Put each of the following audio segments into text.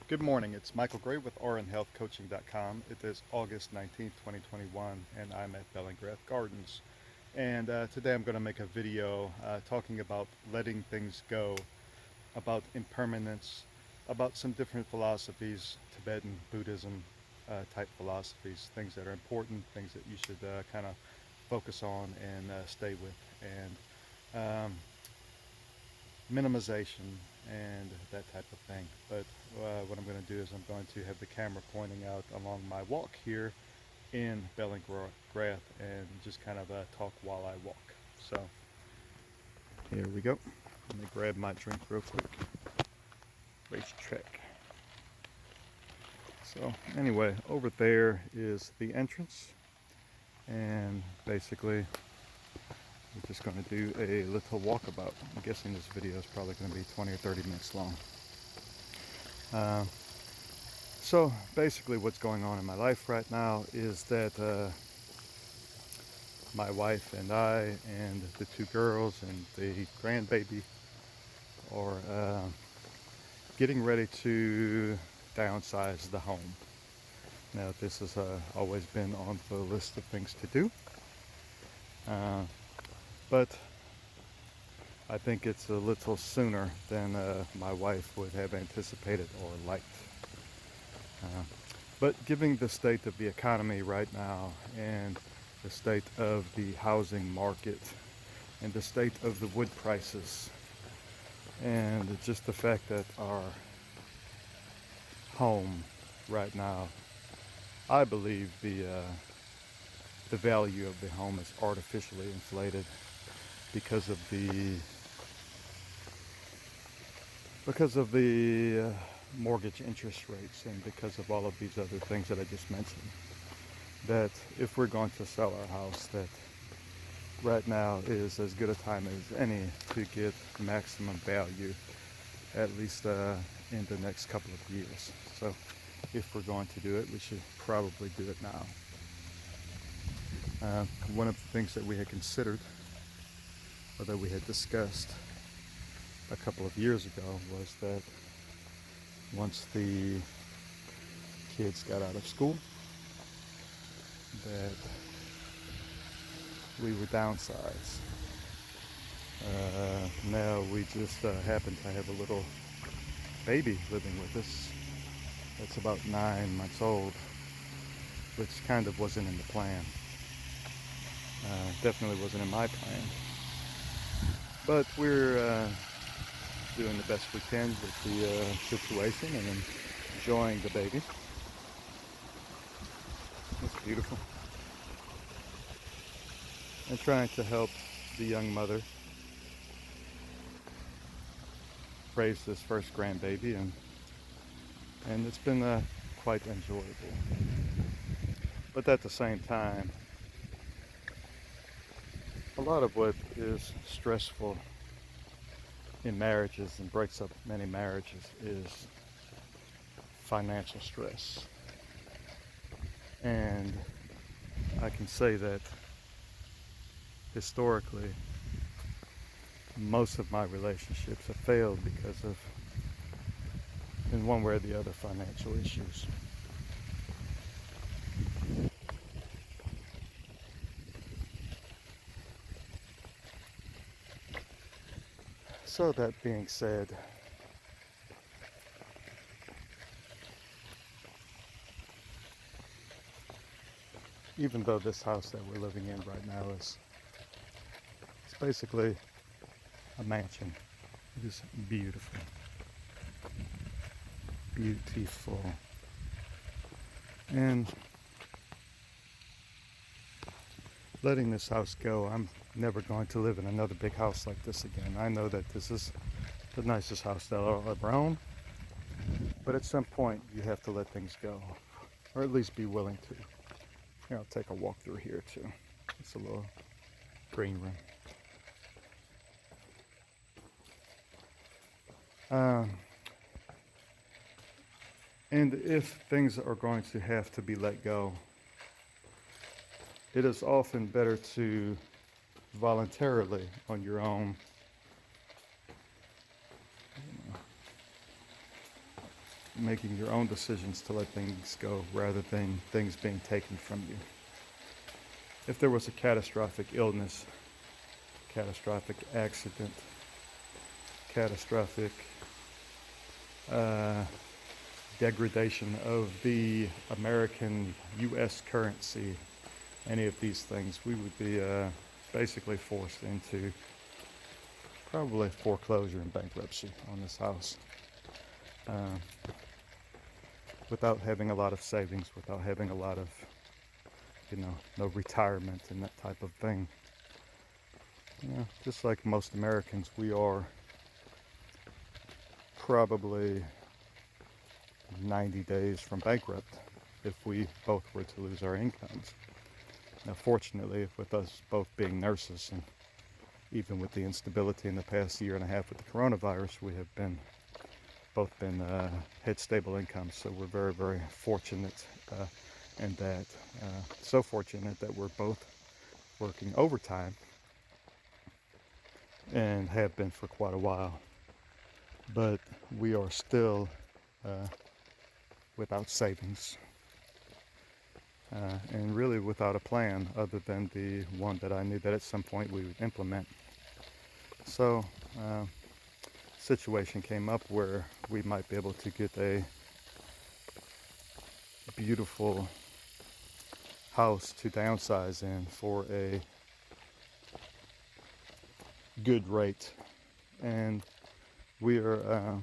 Good morning, it's Michael Gray with rnhealthcoaching.com. It is August 19th, 2021, and I'm at Bellingrath Gardens. And today I'm going to make a video talking about letting things go, about impermanence, about some different philosophies, Tibetan Buddhism type philosophies, things that are important, things that you should kind of focus on and stay with. And minimization and that type of thing. But what I'm going to do is I'm going to have the camera pointing out along my walk here in Bellingrath and just kind of talk while I walk. So here we go. Let me grab my drink real quick. Racetrack. So anyway, over there is the entrance, and basically we're just going to do a little walkabout. I'm guessing this video is probably going to be 20 or 30 minutes long. So basically what's going on in my life right now is that my wife and I and the two girls and the grandbaby are getting ready to downsize the home. Now this has always been on the list of things to do. But I think it's a little sooner than my wife would have anticipated or liked. But given the state of the economy right now and the state of the housing market and the state of the wood prices and just the fact that our home right now, I believe the value of the home is artificially inflated because of the mortgage interest rates and because of all of these other things that I just mentioned. That if we're going to sell our house, that right now is as good a time as any to get maximum value, at least in the next couple of years. So if we're going to do it, we should probably do it now. One of the things that we had considered, or that we had discussed a couple of years ago, was that once the kids got out of school, that we would downsize. Now we just happen to have a little baby living with us that's about 9 months old, which kind of wasn't in the plan. Definitely wasn't in my plan. But we're doing the best we can with the situation and enjoying the baby. It's beautiful. And trying to help the young mother raise this first grandbaby, and it's been quite enjoyable. But at the same time, a lot of what is stressful in marriages and breaks up many marriages is financial stress. And I can say that historically, most of my relationships have failed because of, in one way or the other, financial issues. So that being said, even though this house that we're living in right now it's basically a mansion, it is beautiful. Beautiful. And letting this house go, I'm never going to live in another big house like this again. I know that this is the nicest house that I'll ever own, but at some point you have to let things go, or at least be willing to. Here, I'll take a walk through here too. It's a little green room. And if things are going to have to be let go, it is often better to voluntarily, on your own, making your own decisions to let things go rather than things being taken from you. If there was a catastrophic illness, catastrophic accident, catastrophic degradation of the American U.S. currency, any of these things, we would be basically forced into probably foreclosure and bankruptcy on this house. Without having a lot of savings, without having a lot of, no retirement and that type of thing. Just like most Americans, we are probably 90 days from bankrupt if we both were to lose our incomes. Now, fortunately, with us both being nurses, and even with the instability in the past year and a half with the coronavirus, we have both had stable incomes. So we're very, very fortunate in that. So fortunate that we're both working overtime and have been for quite a while. But we are still without savings. And really without a plan other than the one that I knew that at some point we would implement. So, situation came up where we might be able to get a beautiful house to downsize in for a good rate, and we are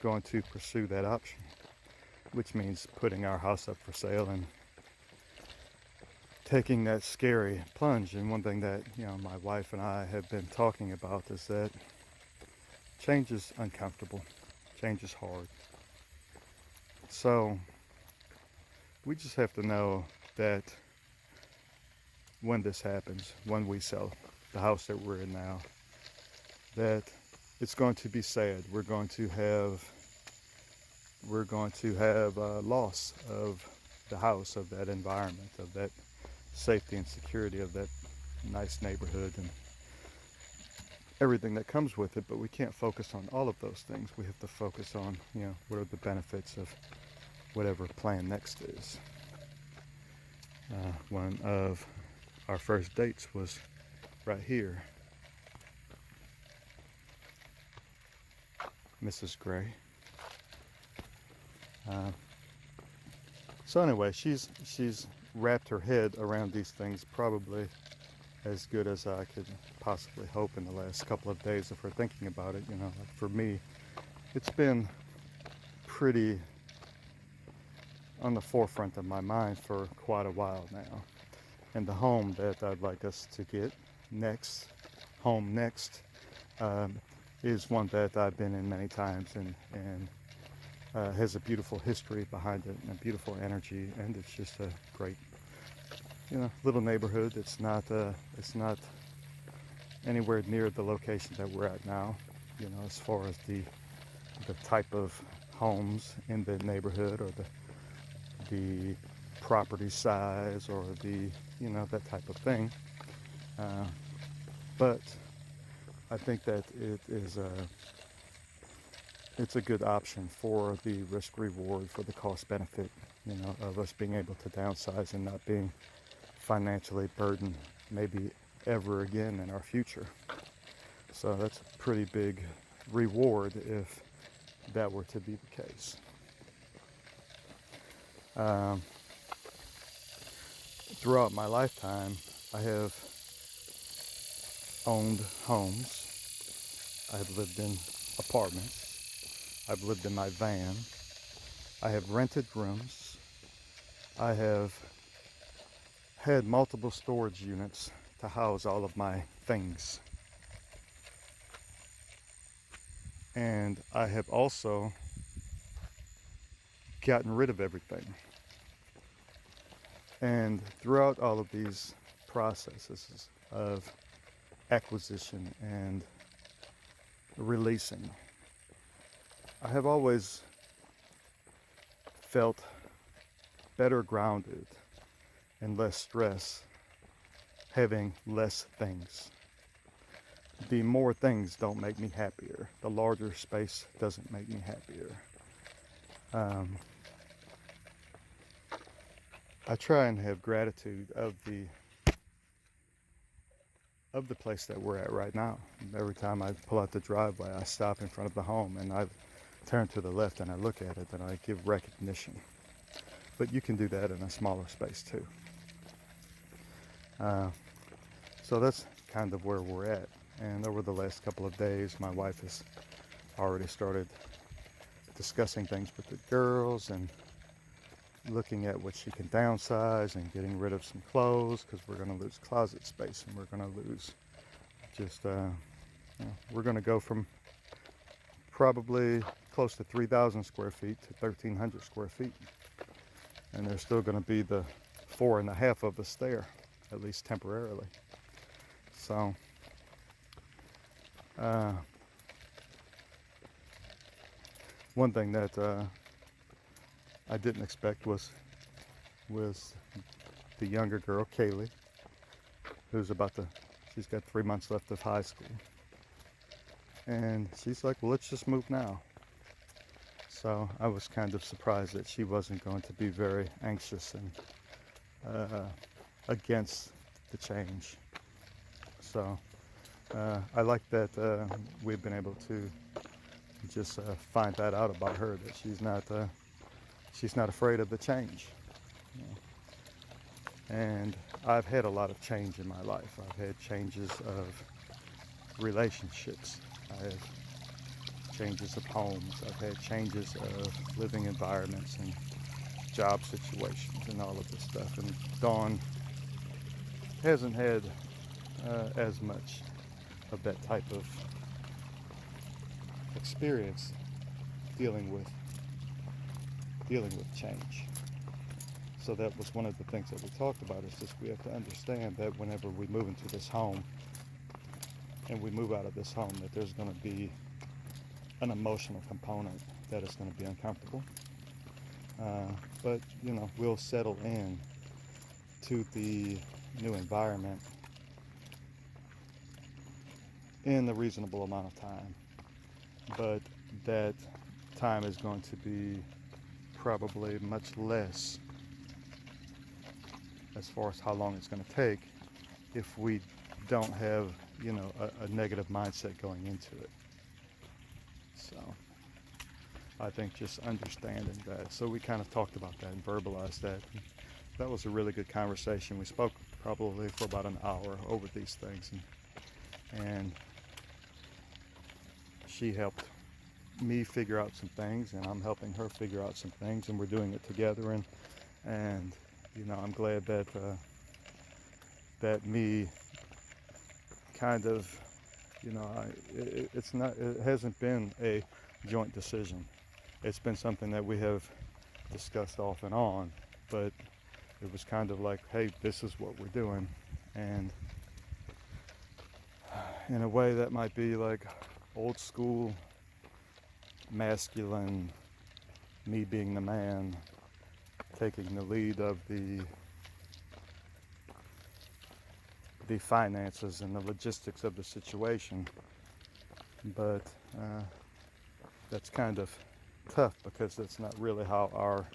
going to pursue that option, which means putting our house up for sale and taking that scary plunge. And one thing that my wife and I have been talking about is that change is uncomfortable, change is hard. So we just have to know that when this happens, when we sell the house that we're in now, that it's going to be sad. We're going to have a loss of the house, of that environment, of that safety and security, of that nice neighborhood and everything that comes with it. But we can't focus on all of those things. We have to focus on, what are the benefits of whatever plan next is. One of our first dates was right here. Mrs. Gray. So anyway, she's wrapped her head around these things probably as good as I could possibly hope in the last couple of days of her thinking about it. Like for me, it's been pretty on the forefront of my mind for quite a while now. And the home that I'd like us to get next, is one that I've been in many times and has a beautiful history behind it and a beautiful energy, and it's just a great, little neighborhood. It's not anywhere near the location that we're at now, as far as the type of homes in the neighborhood, or the property size, or the that type of thing. But I think that it's a good option for the risk reward, for the cost benefit, of us being able to downsize and not being financially burdened maybe ever again in our future. So that's a pretty big reward if that were to be the case. Throughout my lifetime, I have owned homes. I've lived in apartments. I've lived in my van. I have rented rooms. I have had multiple storage units to house all of my things. And I have also gotten rid of everything. And throughout all of these processes of acquisition and releasing, I have always felt better grounded and less stress having less things. The more things don't make me happier. The larger space doesn't make me happier. Um, I try and have gratitude of the place that we're at right now. Every time I pull out the driveway, I stop in front of the home and I turn to the left and I look at it and I give recognition. But you can do that in a smaller space too. So that's kind of where we're at. And over the last couple of days, my wife has already started discussing things with the girls and looking at what she can downsize and getting rid of some clothes, because we're going to lose closet space and we're going to lose just, we're going to go from probably close to 3,000 square feet to 1,300 square feet. And there's still going to be the 4.5 of us there, at least temporarily. So, one thing that I didn't expect was the younger girl, Kaylee, who's she's got 3 months left of high school. And she's like, well, let's just move now. So I was kind of surprised that she wasn't going to be very anxious and against the change. So I like that we've been able to just find that out about her, that she's not afraid of the change. You know. And I've had a lot of change in my life. I've had changes of relationships. I have changes of homes. I've had changes of living environments and job situations and all of this stuff. And Dawn hasn't had as much of that type of experience dealing with change. So that was one of the things that we talked about, is just we have to understand that whenever we move into this home and we move out of this home, that there's going to be an emotional component that is going to be uncomfortable. But, we'll settle in to the new environment in a reasonable amount of time. But that time is going to be probably much less as far as how long it's going to take if we don't have, a negative mindset going into it. So I think just understanding that. So we kind of talked about that and verbalized that. That was a really good conversation. We spoke probably for about an hour over these things, and she helped me figure out some things, and I'm helping her figure out some things, and we're doing it together. And I'm glad that that me kind of, it hasn't been a joint decision. It's been something that we have discussed off and on, but it was kind of like, hey, this is what we're doing. And in a way that might be like old school, masculine, me being the man, taking the lead of the finances and the logistics of the situation. But that's kind of tough, because that's not really how our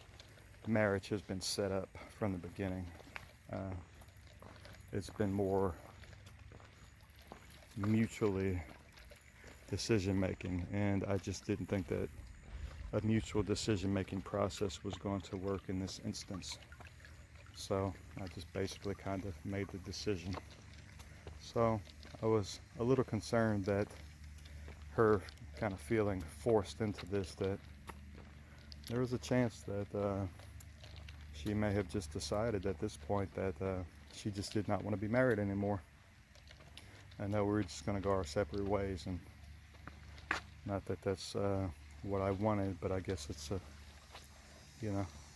marriage has been set up from the beginning. It's been more mutually decision making, and I just didn't think that a mutual decision making process was going to work in this instance. So I just basically kind of made the decision. So I was a little concerned that her kind of feeling forced into this, that there was a chance that she may have just decided at this point that she just did not want to be married anymore, and that we were just going to go our separate ways. And not that that's what I wanted, but I guess it's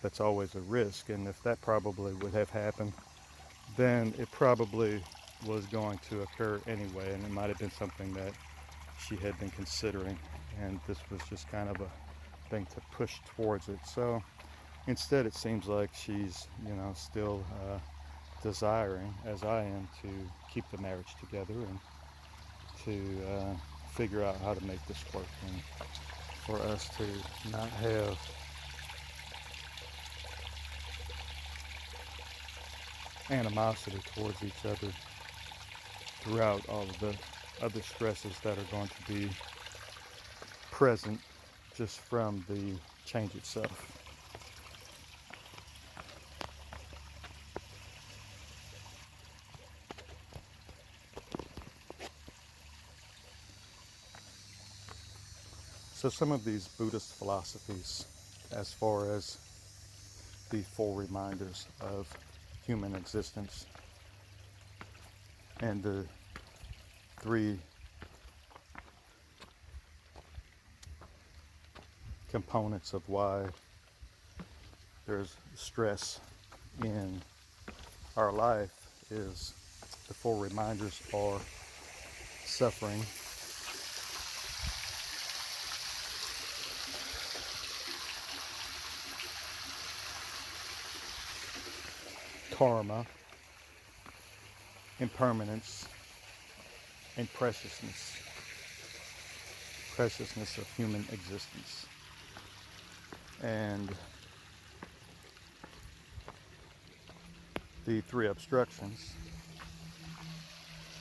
that's always a risk. And if that probably would have happened, then it probably was going to occur anyway, and it might have been something that she had been considering, and this was just kind of a thing to push towards it. So instead, it seems like she's still desiring, as I am, to keep the marriage together and to figure out how to make this work, and for us to not have animosity towards each other throughout all of the other stresses that are going to be present just from the change itself. So some of these Buddhist philosophies, as far as the four reminders of human existence and the three components of why there's stress in our life, is the four reminders are suffering, karma, impermanence, and preciousness of human existence. And the three obstructions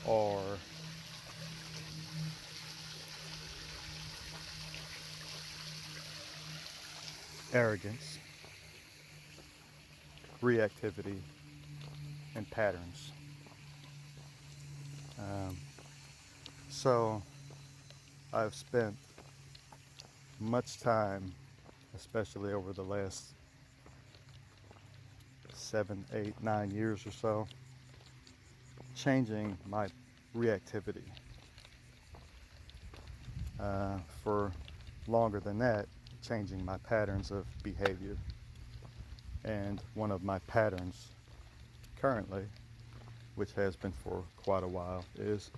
are arrogance, reactivity, and patterns. So I've spent much time, especially over the last 7, 8, 9 years or so, changing my reactivity. For longer than that, changing my patterns of behavior. And one of my patterns currently, which has been for quite a while, is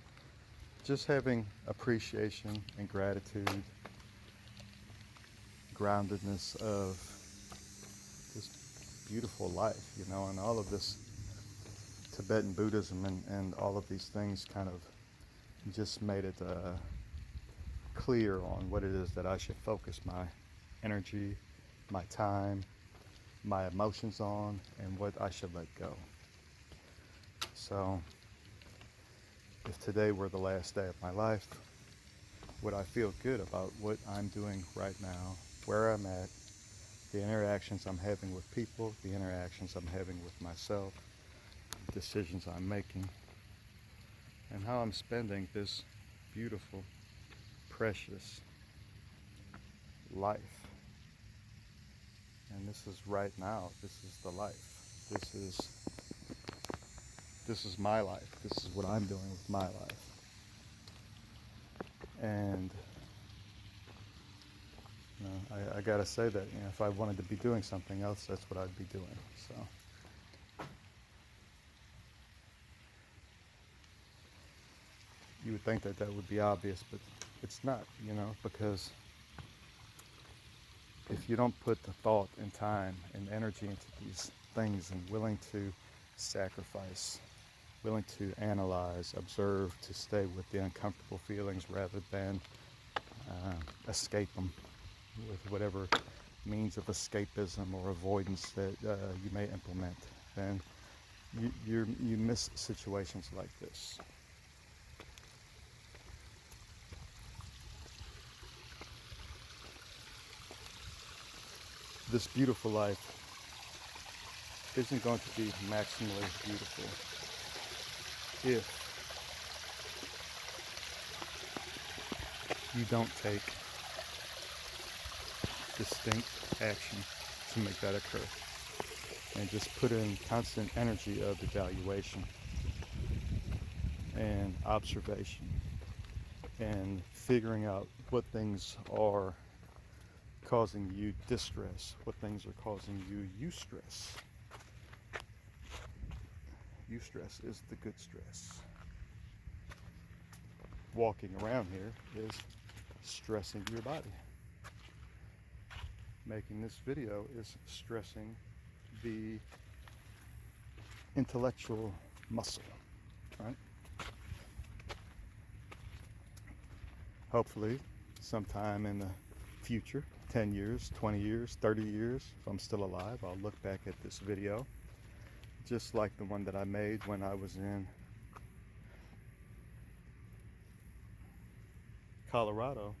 just having appreciation and gratitude, groundedness of this beautiful life, you know, and all of this Tibetan Buddhism and all of these things kind of just made it clear on what it is that I should focus my energy, my time, my emotions on, and what I should let go. So if today were the last day of my life, would I feel good about what I'm doing right now, where I'm at, the interactions I'm having with people, the interactions I'm having with myself, decisions I'm making, and how I'm spending this beautiful, precious life. And this is right now. This is the life. This is my life. This is what I'm doing with my life. And you know, I gotta say that, you know, if I wanted to be doing something else, that's what I'd be doing. So you would think that that would be obvious, but it's not, you know, because if you don't put the thought and time and energy into these things and willing to sacrifice, willing to analyze, observe, to stay with the uncomfortable feelings rather than escape them with whatever means of escapism or avoidance that you may implement, then you miss situations like this. This beautiful life isn't going to be maximally beautiful if you don't take distinct action to make that occur, and just put in constant energy of evaluation and observation and figuring out what things are causing you distress, what things are causing you eustress. Eustress is the good stress. Walking around here is stressing your body. Making this video is stressing the intellectual muscle, right? Hopefully, sometime in the future, 10 years, 20 years, 30 years, if I'm still alive, I'll look back at this video, just like the one that I made when I was in Colorado,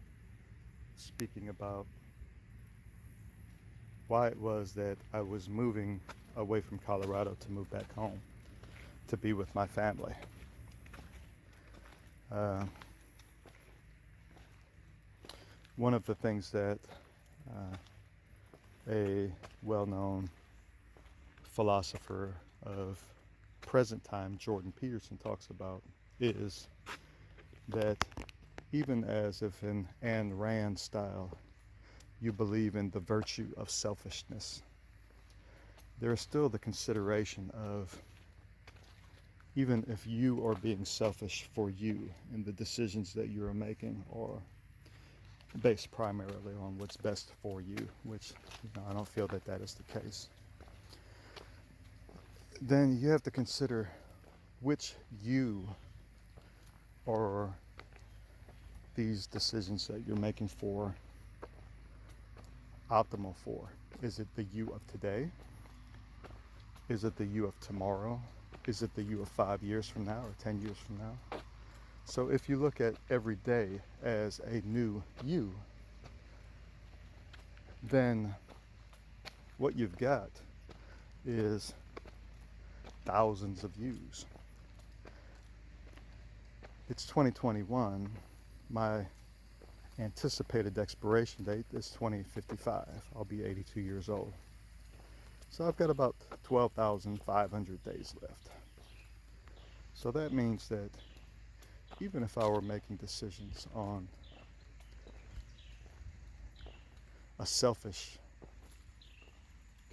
speaking about why it was that I was moving away from Colorado to move back home to be with my family. One of the things that a well-known philosopher of present time, Jordan Peterson, talks about is that even as if in Ayn Rand style, you believe in the virtue of selfishness, there is still the consideration of, even if you are being selfish for you and the decisions that you are making are based primarily on what's best for you, which I don't feel that that is the case, then you have to consider which you are these decisions that you're making for optimal for. Is it the you of today? Is it the you of tomorrow? Is it the you of 5 years from now or 10 years from now? So if you look at every day as a new you, then what you've got is thousands of yous. It's 2021. My anticipated expiration date is 2055. I'll be 82 years old. So I've got about 12,500 days left. So that means that even if I were making decisions on a selfish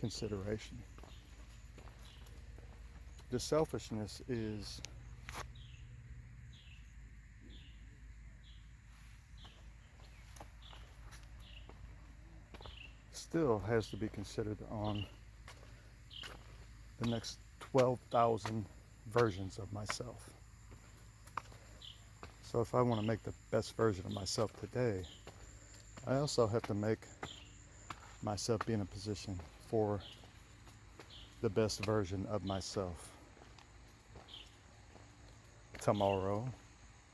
consideration, the selfishness is still has to be considered on the next 12,000 versions of myself. So if I want to make the best version of myself today, I also have to make myself be in a position for the best version of myself tomorrow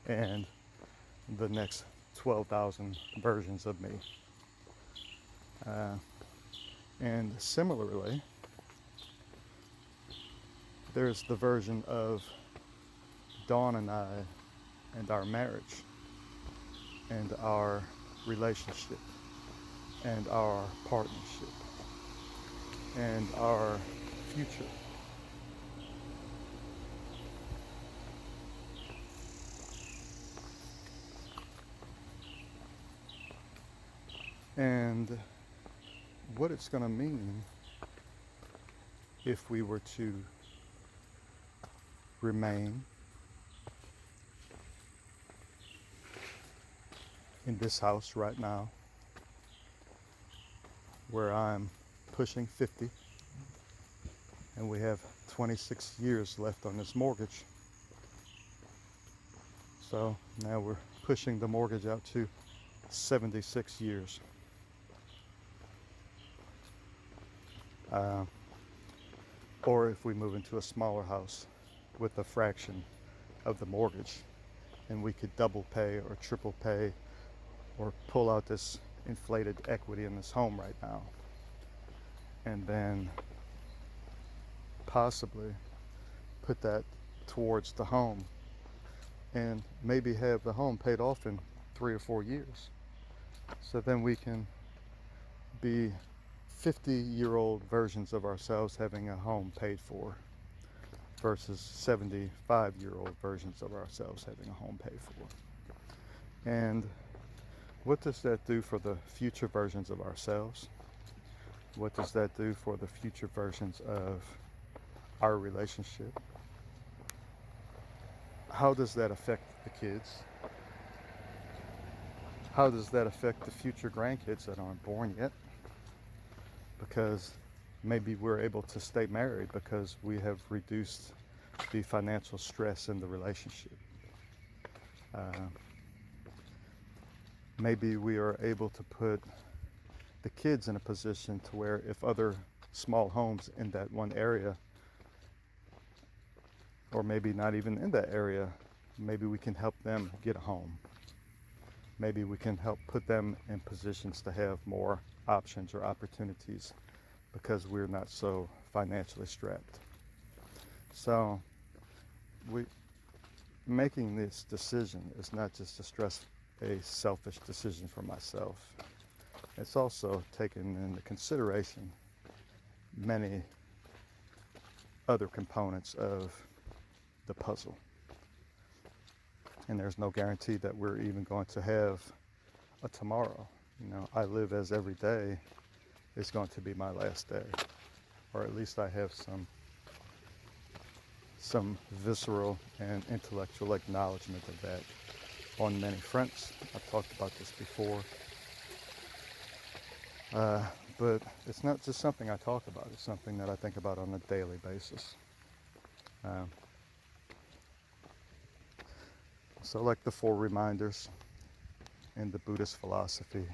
and the next 12,000 versions of me. And similarly, there's the version of Dawn and I and our marriage and our relationship and our partnership and our future. And what it's going to mean if we were to remain in this house right now, where I'm pushing 50 and we have 26 years left on this mortgage. So now we're pushing the mortgage out to 76 years. Or if we move into a smaller house with a fraction of the mortgage, and we could double pay or triple pay or pull out this inflated equity in this home right now, and then possibly put that towards the home and maybe have the home paid off in 3 or 4 years. So then we can be 50-year-old versions of ourselves having a home paid for versus 75-year-old versions of ourselves having a home paid for. And what does that do for the future versions of ourselves? What does that do for the future versions of our relationship? How does that affect the kids? How does that affect the future grandkids that aren't born yet? Because maybe we're able to stay married because we have reduced the financial stress in the relationship. Maybe we are able to put the kids in a position to where if other small homes in that one area or maybe not even in that area. Maybe we can help them get a home. Maybe we can help put them in positions to have more options or opportunities because we're not so financially strapped. So we making this decision is not just a selfish decision for myself. It's also taking into consideration many other components of the puzzle. And there's no guarantee that we're even going to have a tomorrow. You know, I live as every day is going to be my last day, or at least I have some visceral and intellectual acknowledgement of that on many fronts. I've talked about this before, but it's not just something I talk about. It's something that I think about on a daily basis. So like the 4 reminders in the Buddhist philosophy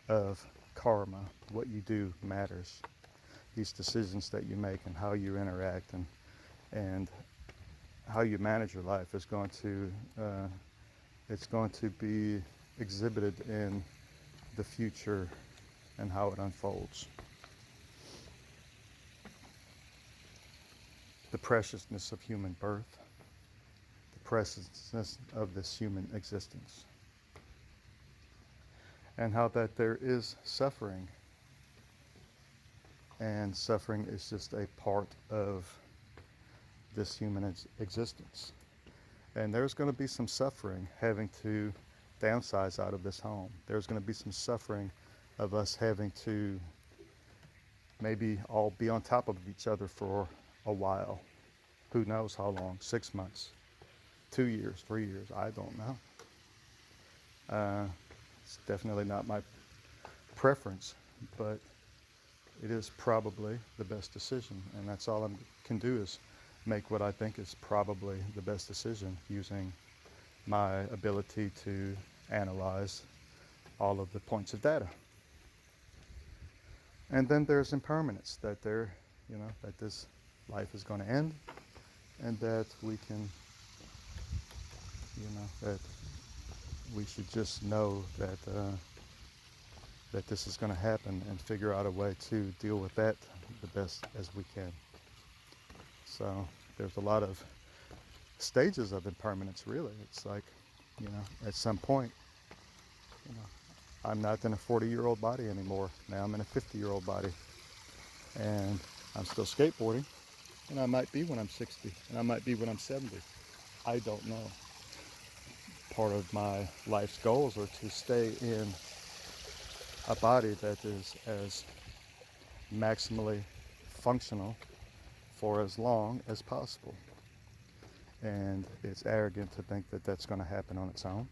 of karma, what you do matters. These decisions that you make and how you interact and how you manage your life is going to it's going to be exhibited in the future and how it unfolds. The preciousness of human birth, the preciousness of this human existence, and how that there is suffering, and suffering is just a part of this human existence. And there's going to be some suffering having to downsize out of this home. There's going to be some suffering of us having to maybe all be on top of each other for a while. Who knows how long? 6 months, 2 years, 3 years, I don't know. It's definitely not my preference, but it is probably the best decision, and that's all I can do is make what I think is probably the best decision using my ability to analyze all of the points of data. And then there's impermanence, that that this life is going to end, and that we can, that we should just know that that this is going to happen and figure out a way to deal with that the best as we can. So there's a lot of stages of impermanence, really. It's like, at some point, I'm not in a 40-year-old body anymore. Now I'm in a 50-year-old body. And I'm still skateboarding. And I might be when I'm 60. And I might be when I'm 70. I don't know. Part of my life's goals are to stay in a body that is as maximally functional for as long as possible. And it's arrogant to think that that's going to happen on its own.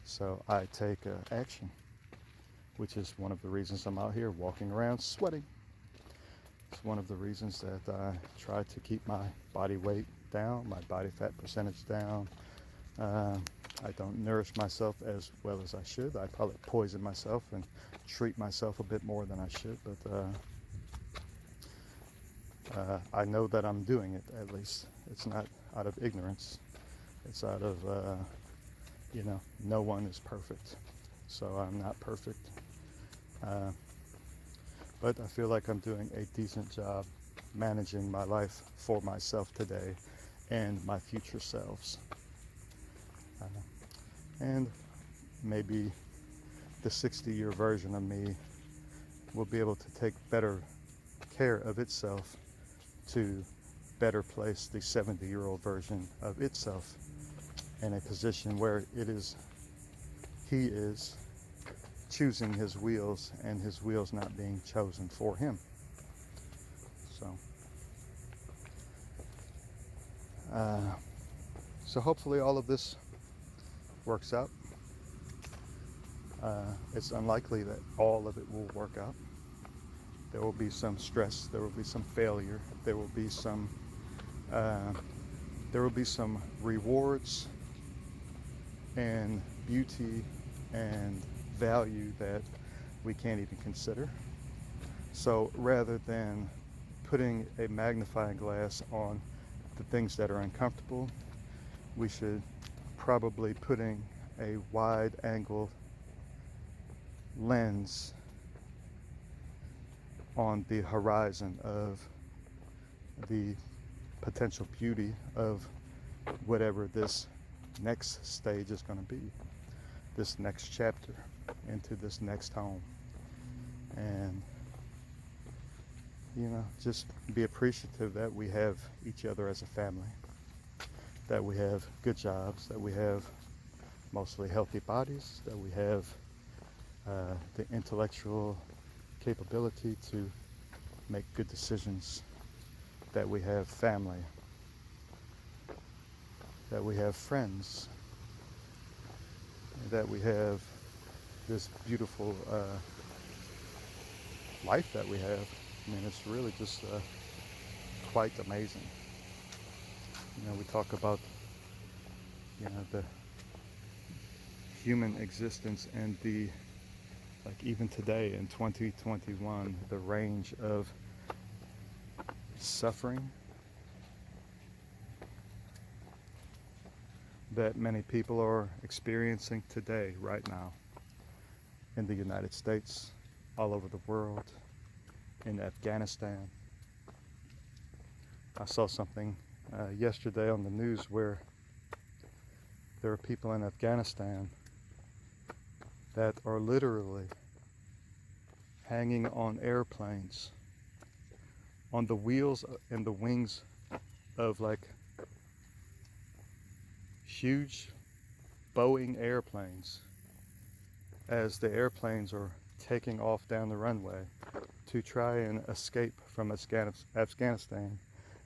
So I take action, which is one of the reasons I'm out here walking around sweating. It's one of the reasons that I try to keep my body weight down, my body fat percentage down. I don't nourish myself as well as I should. I probably poison myself and treat myself a bit more than I should, but I know that I'm doing it, at least. It's not out of ignorance. It's out of, no one is perfect. So I'm not perfect. But I feel like I'm doing a decent job managing my life for myself today and my future selves. And maybe the 60-year version of me will be able to take better care of itself to better place the 70-year-old version of itself in a position where he is choosing his wheels and his wheels not being chosen for him. So hopefully all of this works out. It's unlikely that all of it will work out. There will be some stress, there will be some failure, there will be some rewards and beauty and value that we can't even consider. So rather than putting a magnifying glass on the things that are uncomfortable. We should probably putting a wide angle lens on the horizon of the potential beauty of whatever this next stage is going to be, this next chapter into this next home. And just be appreciative that we have each other as a family, that we have good jobs, that we have mostly healthy bodies, that we have the intellectual capability to make good decisions, that we have family, that we have friends, that we have this beautiful life that we have. I mean, it's really just quite amazing. We talk about the human existence and the, like, even today in 2021, the range of suffering that many people are experiencing today, right now, in the United States, all over the world, in Afghanistan. I saw something yesterday on the news where there are people in Afghanistan that are literally hanging on airplanes, on the wheels and the wings of like huge Boeing airplanes, as the airplanes are taking off down the runway to try and escape from Afghanistan,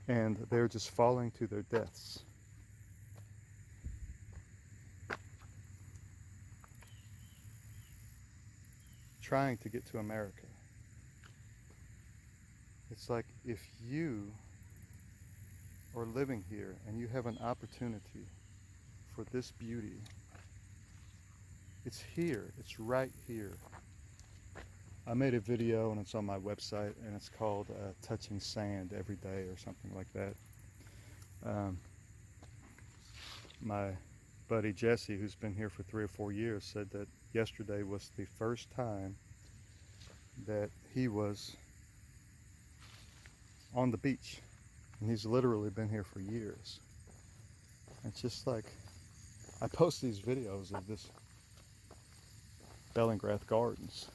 and they're just falling to their deaths. Trying to get to America. It's like, if you are living here and you have an opportunity for this beauty, it's here, it's right here. I made a video and it's on my website, and it's called Touching Sand Every Day or something like that. My buddy Jesse, who's been here for 3 or 4 years, said that yesterday was the first time that he was on the beach, and he's literally been here for years. It's just like, I post these videos of this Bellingrath Gardens,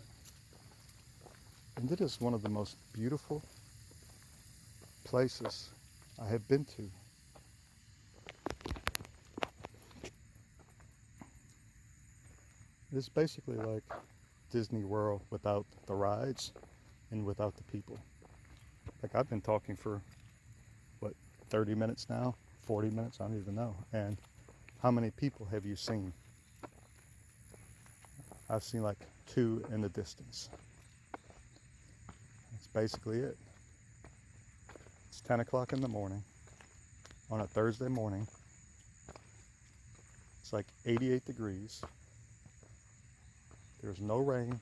and it is one of the most beautiful places I have been to. It's basically like Disney World without the rides and without the people. Like, I've been talking for, what, 30 minutes now? 40 minutes? I don't even know. And how many people have you seen? I've seen like 2 in the distance. That's basically it. It's 10 o'clock in the morning on a Thursday morning. It's like 88 degrees. There's no rain,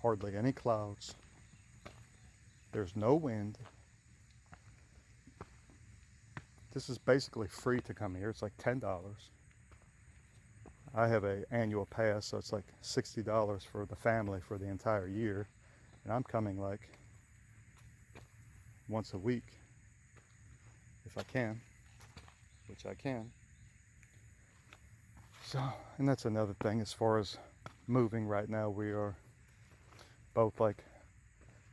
hardly any clouds. There's no wind. This is basically free to come here. It's like $10. I have an annual pass, so it's like $60 for the family for the entire year. And I'm coming like once a week, if I can, which I can. So, and that's another thing as far as moving right now. We are both like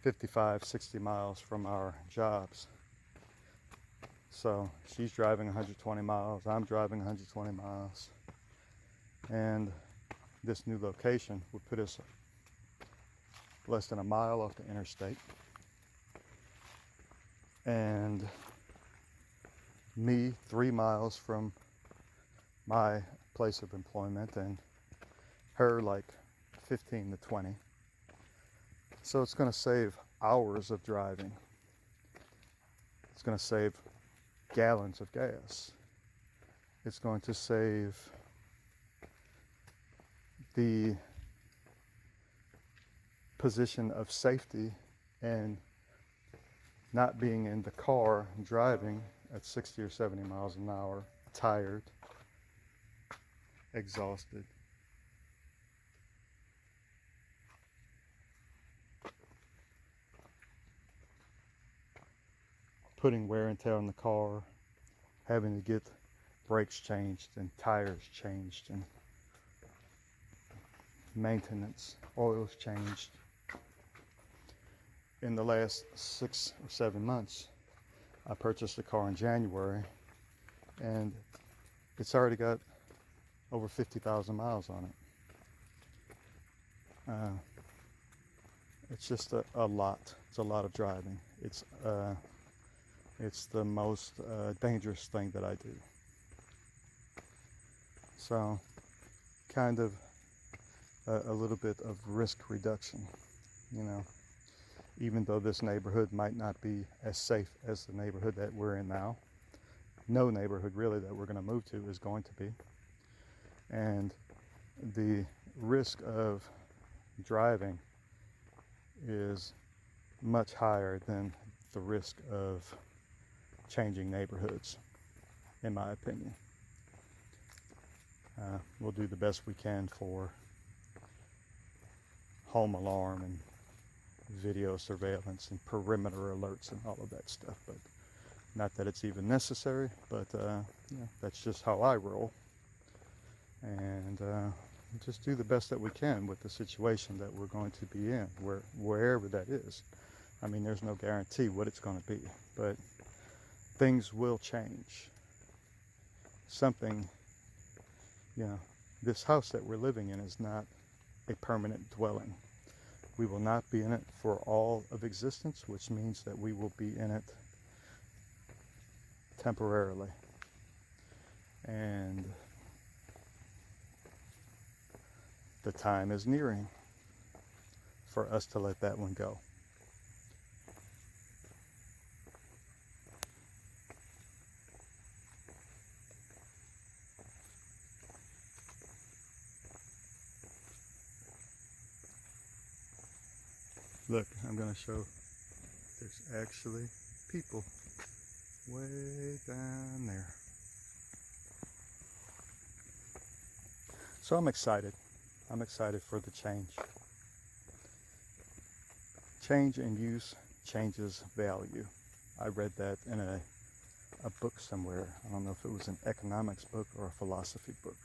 55, 60 miles from our jobs. So she's driving 120 miles, I'm driving 120 miles. And this new location would put us less than a mile off the interstate. And me 3 miles from my place of employment, and her like 15 to 20. So it's going to save hours of driving. It's going to save gallons of gas. It's going to save the position of safety and not being in the car driving at 60 or 70 miles an hour, tired, exhausted. Putting wear and tear on the car, having to get brakes changed and tires changed and maintenance, oils changed. In the last 6 or 7 months, I purchased a car in January, and it's already got over 50,000 miles on it. It's just a lot. It's a lot of driving. It's the most dangerous thing that I do. So, kind of a little bit of risk reduction, you know. Even though this neighborhood might not be as safe as the neighborhood that we're in now, no neighborhood really that we're going to move to is going to be. And the risk of driving is much higher than the risk of changing neighborhoods, in my opinion. We'll do the best we can for home alarm and video surveillance and perimeter alerts and all of that stuff, but not that it's even necessary, but that's just how I roll. And just do the best that we can with the situation that we're going to be in, wherever that is. I mean, there's no guarantee what it's going to be, but things will change. Something, this house that we're living in is not a permanent dwelling. We will not be in it for all of existence, which means that we will be in it temporarily. And the time is nearing for us to let that one go. Look, I'm going to show there's actually people way down there. So I'm excited. I'm excited for the change. Change in use changes value. I read that in a book somewhere. I don't know if it was an economics book or a philosophy book.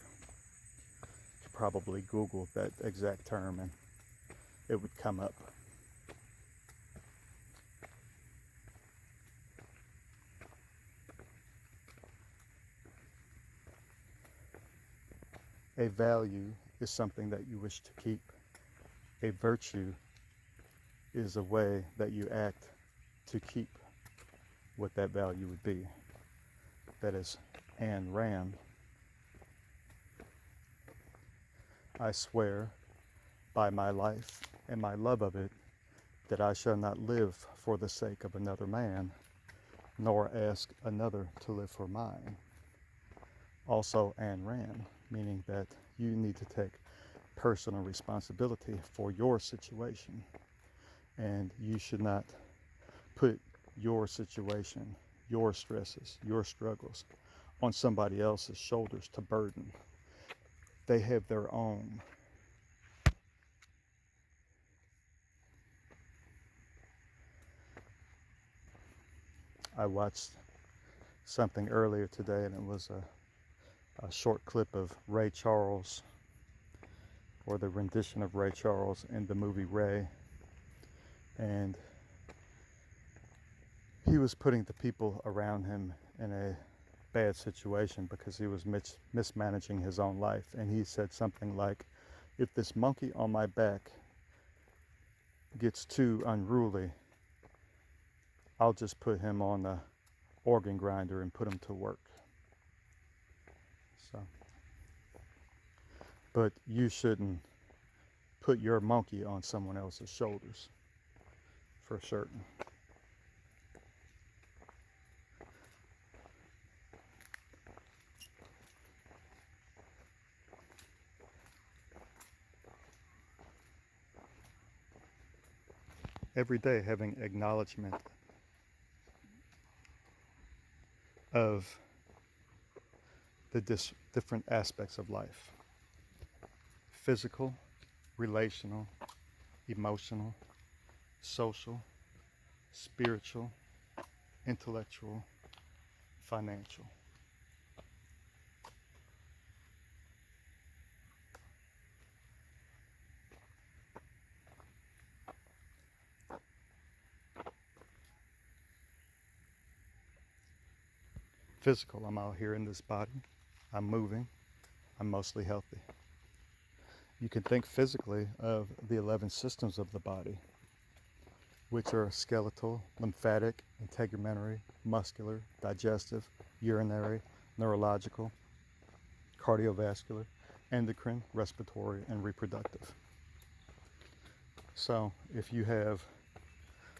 You could probably Google that exact term and it would come up. A value is something that you wish to keep. A virtue is a way that you act to keep what that value would be. That is Ayn Rand. I swear by my life and my love of it that I shall not live for the sake of another man, nor ask another to live for mine. Also Ayn Rand, meaning that you need to take personal responsibility for your situation, and you should not put your situation, your stresses, your struggles on somebody else's shoulders to burden. They have their own. I watched something earlier today, and it was a short clip of Ray Charles, or the rendition of Ray Charles in the movie Ray, and he was putting the people around him in a bad situation because he was mismanaging his own life. And he said something like, if this monkey on my back gets too unruly, I'll just put him on the organ grinder and put him to work. So, but you shouldn't put your monkey on someone else's shoulders, for certain. Every day having acknowledgement of the different aspects of life: physical, relational, emotional, social, spiritual, intellectual, financial. Physical, I'm out here in this body, I'm moving, I'm mostly healthy. You can think physically of the 11 systems of the body, which are skeletal, lymphatic, integumentary, muscular, digestive, urinary, neurological, cardiovascular, endocrine, respiratory, and reproductive. So if you have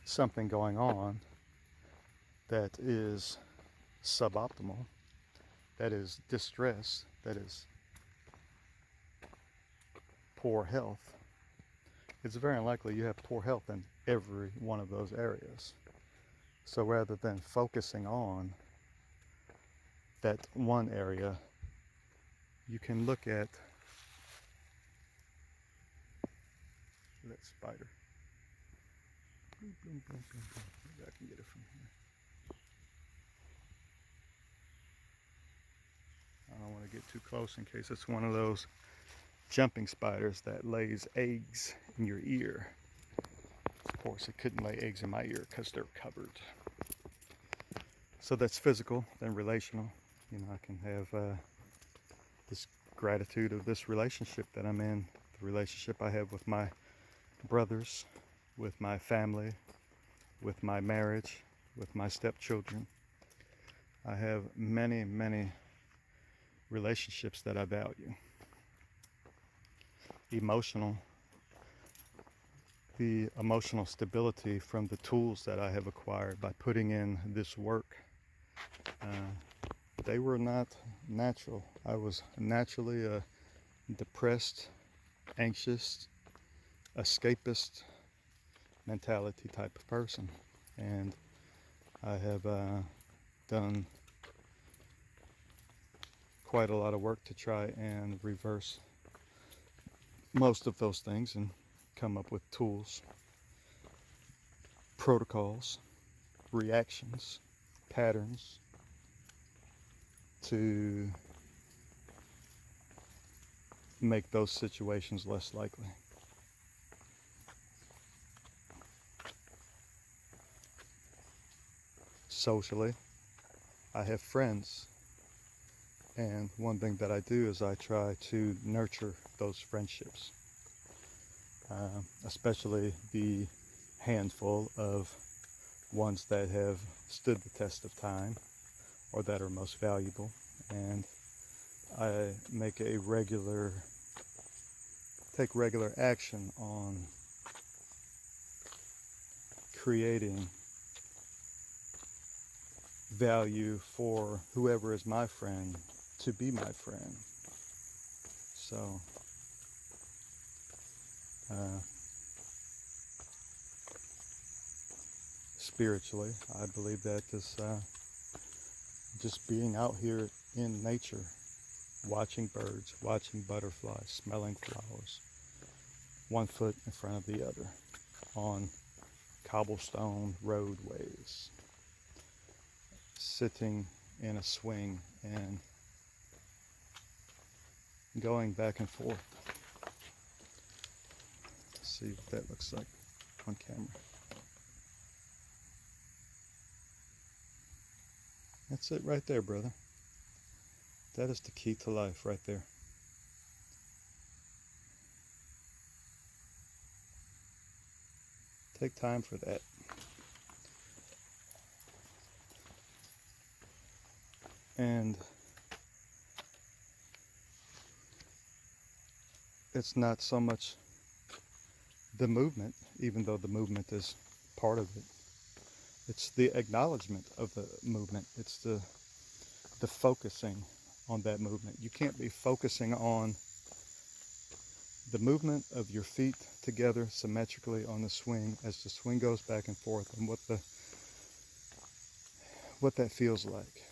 something going on that is suboptimal, that is distress, that is poor health, it's very likely you have poor health in every one of those areas. So rather than focusing on that one area, you can look at that spider. Maybe I can get it from here. I don't want to get too close in case it's one of those jumping spiders that lays eggs in your ear. Of course, it couldn't lay eggs in my ear because they're covered. So that's physical, then relational. You know, I can have this gratitude of this relationship that I'm in, the relationship I have with my brothers, with my family, with my marriage, with my stepchildren. I have many, many relationships that I value. Emotional, the emotional stability from the tools that I have acquired by putting in this work. They were not natural. I was naturally a depressed, anxious, escapist mentality type of person, and I have done quite a lot of work to try and reverse most of those things and come up with tools, protocols, reactions, patterns to make those situations less likely. Socially, I have friends, and one thing that I do is I try to nurture those friendships, especially the handful of ones that have stood the test of time or that are most valuable, and I make take regular action on creating value for whoever is my friend to be my friend. So spiritually, I believe that this just being out here in nature, watching birds, watching butterflies, smelling flowers, one foot in front of the other on cobblestone roadways, sitting in a swing and going back and forth. Let's see what that looks like on camera. That's it right there, brother. That is the key to life right there. Take time for that. And it's not so much the movement, even though the movement is part of it. It's the acknowledgement of the movement. It's the focusing on that movement. You can't be focusing on the movement of your feet together symmetrically on the swing as the swing goes back and forth, and what that feels like.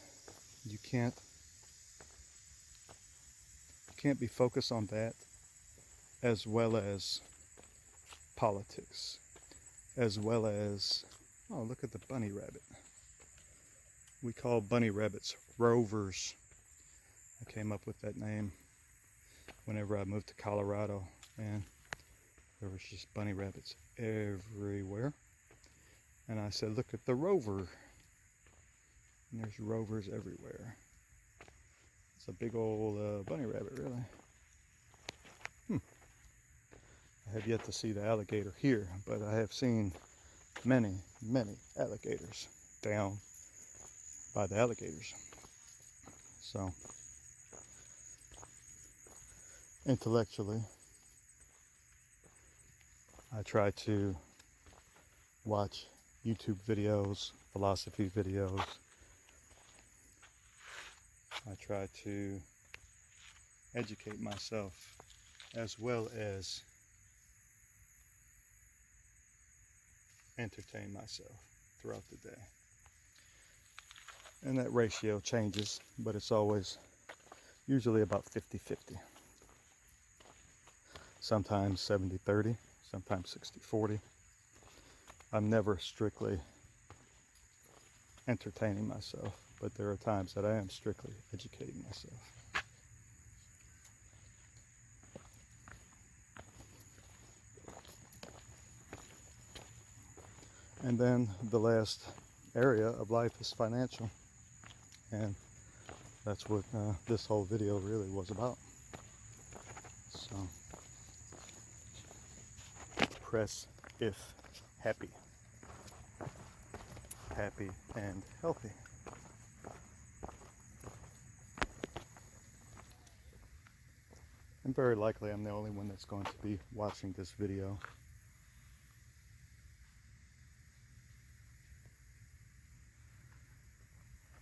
You can't be focused on that as well as politics, as well as, oh, look at the bunny rabbit. We call bunny rabbits rovers. I came up with that name whenever I moved to Colorado, and there was just bunny rabbits everywhere. And I said, look at the rover. And there's rovers everywhere. It's a big old bunny rabbit, really. I have yet to see the alligator here, but I have seen many, many alligators down by the alligators. So, intellectually, I try to watch YouTube videos, philosophy videos. I try to educate myself as well as entertain myself throughout the day. And that ratio changes, but it's always usually about 50-50. Sometimes 70-30, sometimes 60-40. I'm never strictly entertaining myself, but there are times that I am strictly educating myself. And then the last area of life is financial. And that's what this whole video really was about. So, press if happy. Happy and healthy. And very likely I'm the only one that's going to be watching this video.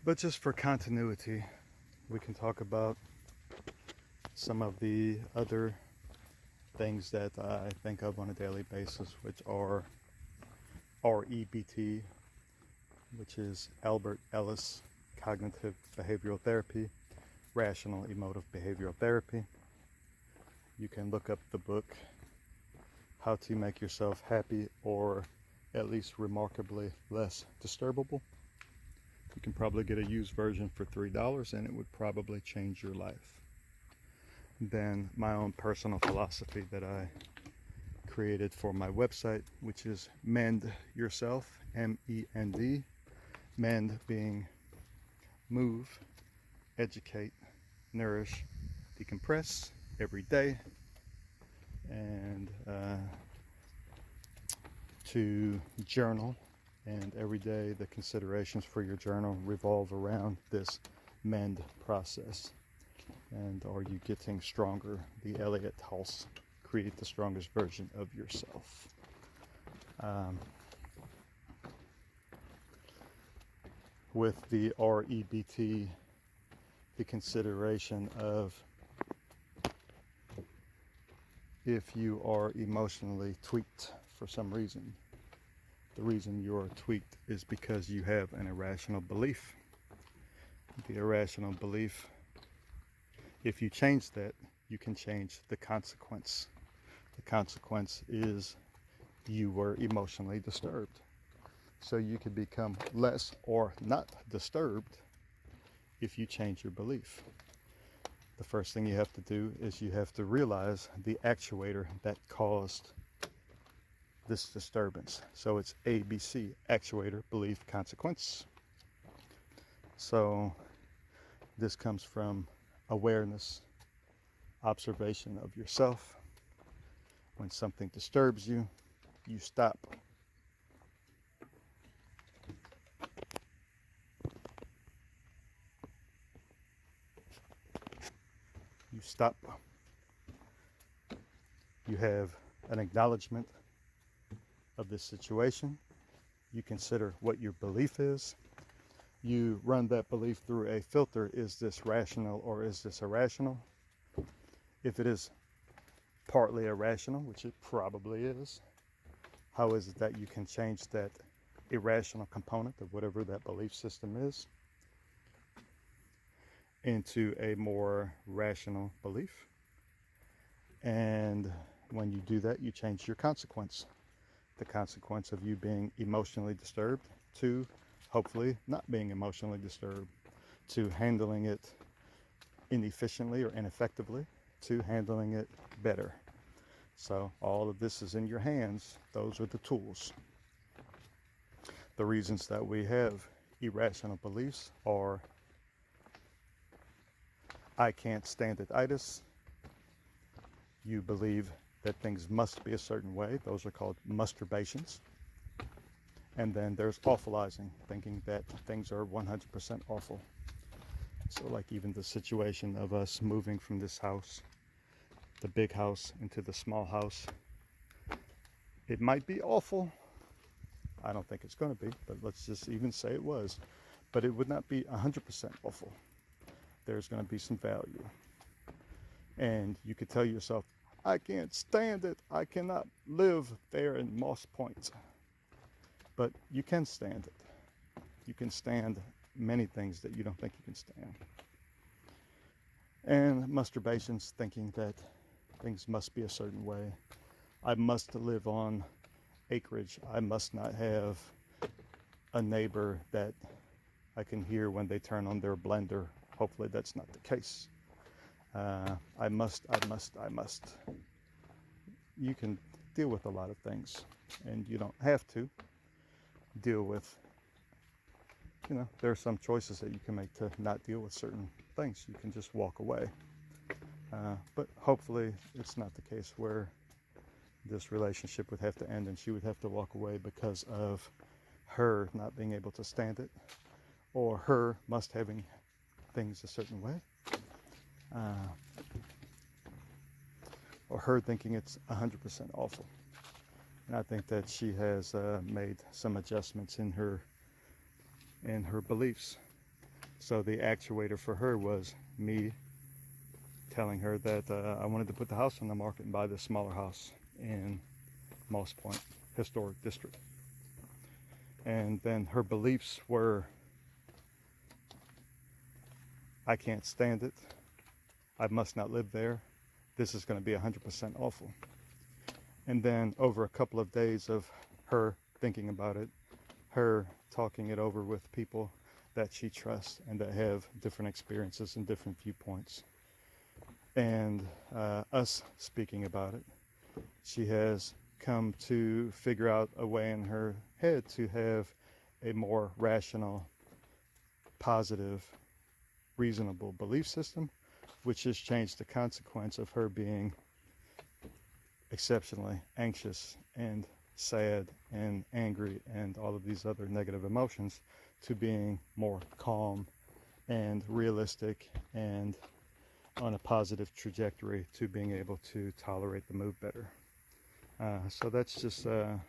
But just for continuity, we can talk about some of the other things that I think of on a daily basis, which are REBT, which is Albert Ellis Cognitive Behavioral Therapy, Rational Emotive Behavioral Therapy. You can look up the book, How to Make Yourself Happy or at least Remarkably Less Disturbable. You can probably get a used version for $3 and it would probably change your life. Then my own personal philosophy that I created for my website, which is m.e.n.d yourself, M-E.N.D. m.e.n.d being move, educate, nourish, decompress every day, and to journal. And every day the considerations for your journal revolve around this m.e.n.d process. And are you getting stronger? The Elliott House, create the strongest version of yourself. With the REBT, the consideration of if you are emotionally tweaked for some reason. The reason you're tweaked is because you have an irrational belief. The irrational belief, if you change that, you can change the consequence. The consequence is you were emotionally disturbed. So you could become less or not disturbed if you change your belief. The first thing you have to do is you have to realize the actuator that caused this disturbance. So it's ABC, actuator, belief, consequence. So this comes from awareness, observation of yourself. When something disturbs you, you stop. You stop. You have an acknowledgement of this situation. You consider what your belief is. You run that belief through a filter. Is this rational or is this irrational? If it is partly irrational, which it probably is, how is it that you can change that irrational component of whatever that belief system is? into a more rational belief. And when you do that, you change your consequence. The consequence of you being emotionally disturbed to hopefully not being emotionally disturbed, to handling it inefficiently or ineffectively, to handling it better. So all of this is in your hands. Those are the tools. The reasons that we have irrational beliefs are I can't stand it-itis. You believe that things must be a certain way. Those are called masturbations. And then there's awfulizing, thinking that things are 100% awful. So like even the situation of us moving from this house, the big house, into the small house, it might be awful. I don't think it's going to be, but let's just even say it was. But it would not be 100% awful. There's going to be some value. And you could tell yourself, I can't stand it. I cannot live there in Moss Point. But you can stand it. You can stand many things that you don't think you can stand. And masturbations, thinking that things must be a certain way. I must live on acreage. I must not have a neighbor that I can hear when they turn on their blender. Hopefully that's not the case. I must. You can deal with a lot of things, and you don't have to deal with, there are some choices that you can make to not deal with certain things. You can just walk away. But hopefully it's not the case where this relationship would have to end and she would have to walk away because of her not being able to stand it, or her must having things a certain way, or her thinking it's 100% awful. And I think that she has made some adjustments in her beliefs. So the actuator for her was me telling her that I wanted to put the house on the market and buy this smaller house in Moss Point Historic District. And then her beliefs were, I can't stand it. I must not live there. This is going to be 100% awful. And then over a couple of days of her thinking about it, her talking it over with people that she trusts and that have different experiences and different viewpoints, and us speaking about it, she has come to figure out a way in her head to have a more rational, positive, reasonable belief system, which has changed the consequence of her being exceptionally anxious and sad and angry and all of these other negative emotions to being more calm and realistic and on a positive trajectory to being able to tolerate the move better. So that's just a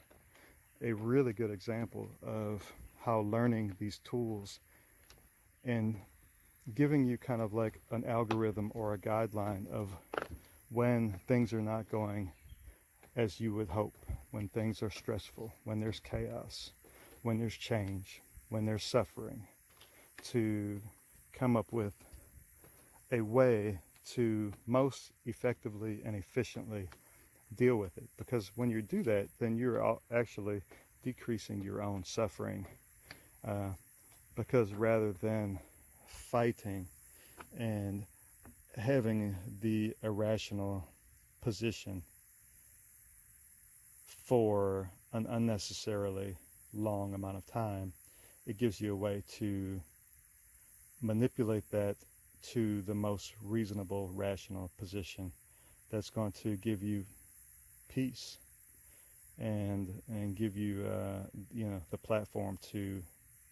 really good example of how learning these tools and giving you kind of like an algorithm or a guideline of when things are not going as you would hope, when things are stressful, when there's chaos, when there's change, when there's suffering, to come up with a way to most effectively and efficiently deal with it. Because when you do that, then you're actually decreasing your own suffering, because rather than fighting and having the irrational position for an unnecessarily long amount of time, it gives you a way to manipulate that to the most reasonable, rational position that's going to give you peace and give you the platform to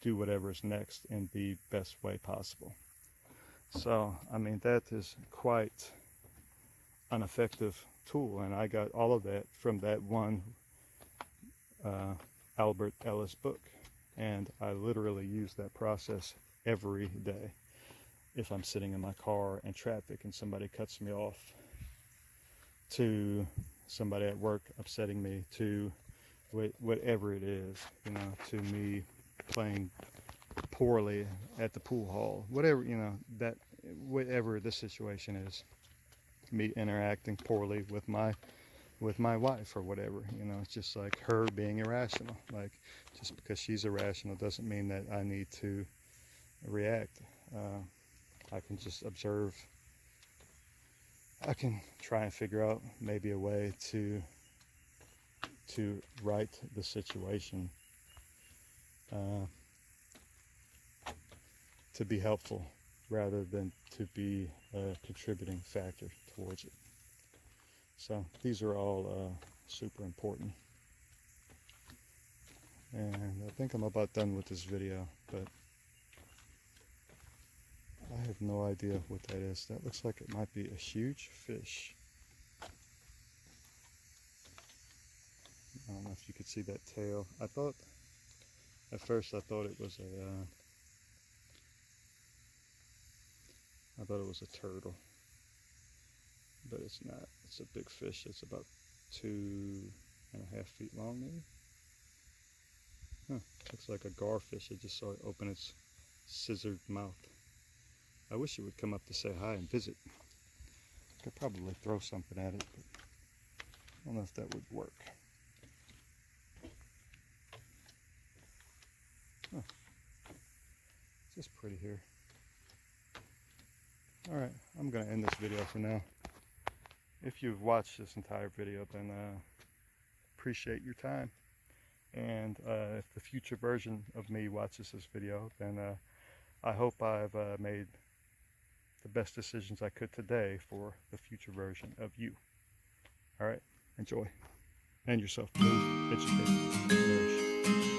do whatever is next in the best way possible. So I mean, that is quite an effective tool, and I got all of that from that one Albert Ellis book, and I literally use that process every day. If I'm sitting in my car in traffic and somebody cuts me off, to somebody at work upsetting me, to whatever it is, to me playing poorly at the pool hall, whatever, that whatever the situation is, me interacting poorly with my wife or whatever. You know, it's just like her being irrational. Like, just because she's irrational doesn't mean that I need to react. I can just observe. I can try and figure out maybe a way to right the situation, to be helpful rather than to be a contributing factor towards it. So these are all super important. And I think I'm about done with this video, but I have no idea what that is. That looks like it might be a huge fish. I don't know if you could see that tail. At first I thought it was a turtle, but it's not. It's a big fish. It's about 2.5 feet long, maybe. Huh. Looks like a garfish. I just saw it open its scissored mouth. I wish it would come up to say hi and visit. I could probably throw something at it, but I don't know if that would work. Huh. It's just pretty here. Alright, I'm going to end this video for now. If you've watched this entire video, then appreciate your time. And if the future version of me watches this video, then I hope I've made the best decisions I could today for the future version of you. Alright, enjoy. And yourself. Move, educate, nourish.